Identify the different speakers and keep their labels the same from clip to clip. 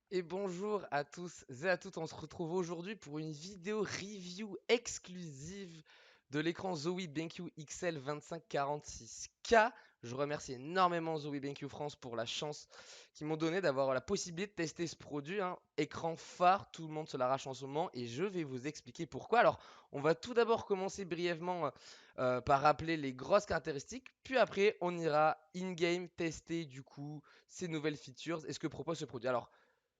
Speaker 1: Et bonjour à tous et à toutes, on se retrouve aujourd'hui pour une vidéo review exclusive de l'écran Zowie BenQ XL 2546K. Je remercie énormément Zowie BenQ France pour la chance qu'ils m'ont donné d'avoir la possibilité de tester ce produit, hein. Écran phare, tout le monde se l'arrache en ce moment et je vais vous expliquer pourquoi. Alors, on va tout d'abord commencer brièvement par rappeler les grosses caractéristiques, puis après on ira in-game tester du coup ces nouvelles features et ce que propose ce produit. Alors,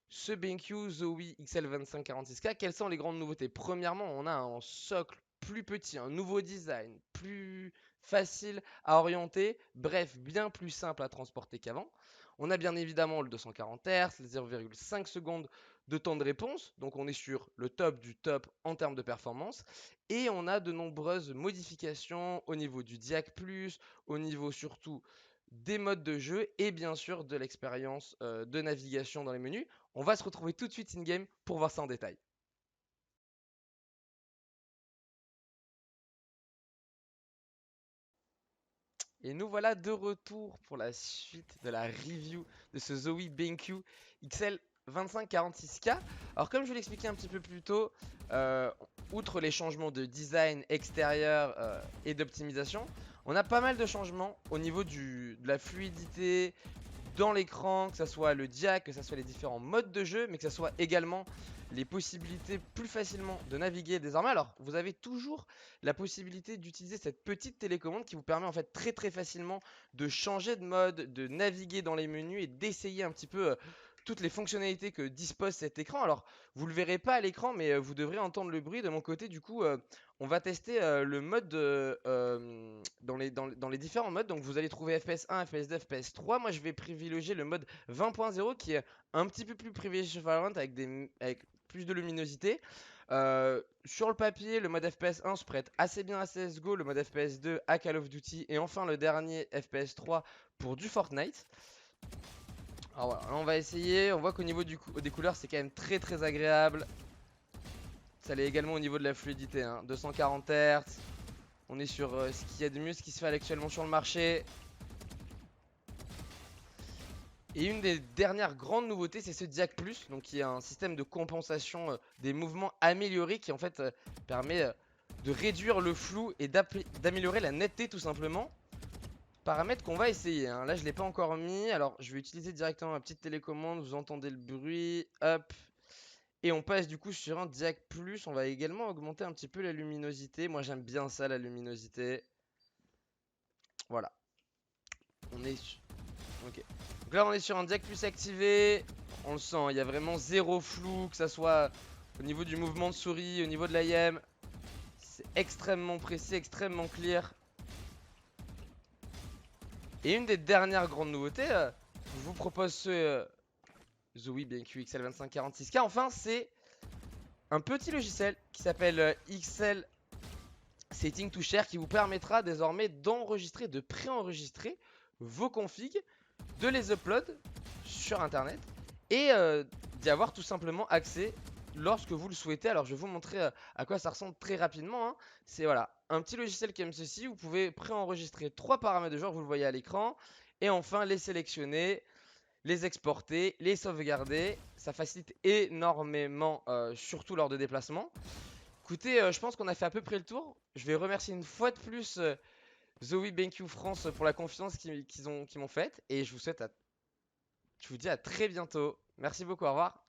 Speaker 1: ce BenQ Zowie XL2546K, quelles sont les grandes nouveautés? Premièrement, on a un socle plus petit, un nouveau design, plus facile à orienter, bref, bien plus simple à transporter qu'avant. On a bien évidemment le 240 Hz, les 0,5 secondes de temps de réponse, donc on est sur le top du top en termes de performance. Et on a de nombreuses modifications au niveau du DIAC+, au niveau surtout des modes de jeu et bien sûr de l'expérience de navigation dans les menus. On va se retrouver tout de suite in-game pour voir ça en détail. Et nous voilà de retour pour la suite de la review de ce Zowie BenQ XL 2546K. Alors comme je vous l'expliquais un petit peu plus tôt, euh, outre les changements de design extérieur et d'optimisation, on a pas mal de changements au niveau de la fluidité dans l'écran, que ce soit le diac, que ce soit les différents modes de jeu, mais que ce soit également les possibilités plus facilement de naviguer désormais. Alors, vous avez toujours la possibilité d'utiliser cette petite télécommande qui vous permet en fait très facilement de changer de mode, de naviguer dans les menus et d'essayer un petit peu toutes les fonctionnalités que dispose cet écran. Alors, vous le verrez pas à l'écran, mais vous devrez entendre le bruit de mon côté. Du coup, on va tester le mode dans les différents modes. Donc, vous allez trouver FPS 1, FPS 2, FPS 3. Moi, je vais privilégier le mode 20.0 qui est un petit peu plus privilégié sur Valorant avec plus de luminosité. Sur le papier, le mode FPS 1 se prête assez bien à CSGO, le mode FPS 2 à Call of Duty et enfin le dernier FPS 3 pour du Fortnite. Alors voilà, là, on va essayer, on voit qu'au niveau des couleurs c'est quand même très agréable. Ça l'est également au niveau de la fluidité, hein. 240 Hz, on est sur ce qu'il y a de mieux, ce qui se fait actuellement sur le marché. Et une des dernières grandes nouveautés, c'est ce DIAC+, donc qui est un système de compensation des mouvements amélioré qui en fait permet de réduire le flou et d'améliorer la netteté tout simplement. Paramètre qu'on va essayer, hein. Là, je ne l'ai pas encore mis, alors je vais utiliser directement ma petite télécommande, vous entendez le bruit, hop. Et on passe du coup sur un DIAC+, on va également augmenter un petit peu la luminosité. Moi, j'aime bien ça, la luminosité. Voilà, on est sur... Ok. Donc là, on est sur un Jack plus activé. On le sent, il y a vraiment zéro flou, que ça soit au niveau du mouvement de souris, au niveau de l'IM. C'est extrêmement précis, extrêmement clear. Et une des dernières grandes nouveautés, je vous propose ce Zowie BenQ XL2546K. Enfin, c'est un petit logiciel qui s'appelle XL Setting to Share qui vous permettra désormais d'enregistrer, de préenregistrer vos configs, de les upload sur internet et d'y avoir tout simplement accès lorsque vous le souhaitez. Alors je vais vous montrer à quoi ça ressemble très rapidement, hein. C'est voilà, un petit logiciel comme ceci, vous pouvez préenregistrer 3 paramètres de genre, vous le voyez à l'écran, et enfin les sélectionner, les exporter, les sauvegarder. Ça facilite énormément, surtout lors de déplacements. Écoutez, je pense qu'on a fait à peu près le tour. Je vais remercier une fois de plus Zoe BenQ France pour la confiance qu'ils m'ont faite. Et je vous dis à très bientôt. Merci beaucoup, au revoir.